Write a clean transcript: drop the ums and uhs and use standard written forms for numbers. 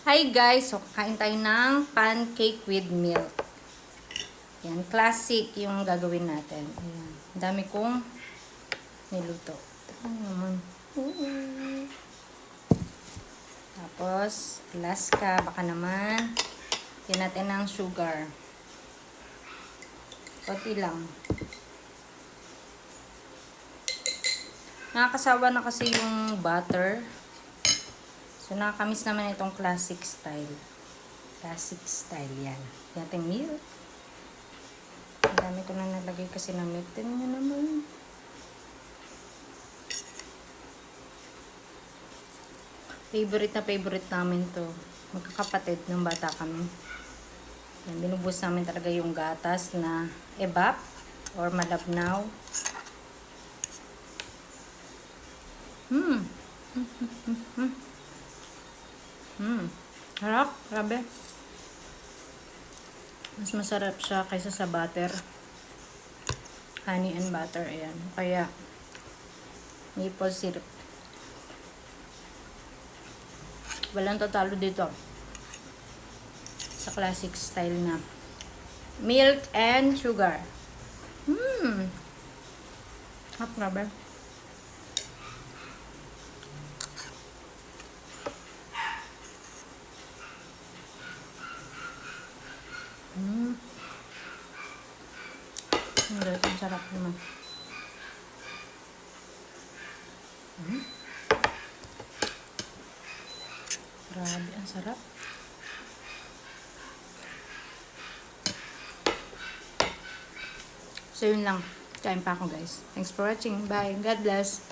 Hi guys! So, kakain tayo ng pancake with milk. Yan, classic yung gagawin natin. Ayan. Ang dami kong niluto. Ito naman. Tapos, alaska, baka naman. Yan natin ng sugar. Konti lang. Nakakasawa na kasi yung butter. So, nakakamiss naman itong classic style. Classic style yan. Yating milk. Ang dami ko na nalagay kasi ng milk. Tignan nyo naman. Favorite namin to. Magkakapatid ng bata kami. Yan, binubus namin talaga yung gatas na evap or malabnaw. Harap, grabe. Mas masarap siya kaysa sa butter. Honey and butter, ayan. Kaya, maple syrup. Walang tatalo dito. Sa classic style na. Milk and sugar. Hap, grabe. Ang sarap naman. Grabe, ang sarap. So, yun lang. Kain pa ako, guys. Thanks for watching. Bye. God bless.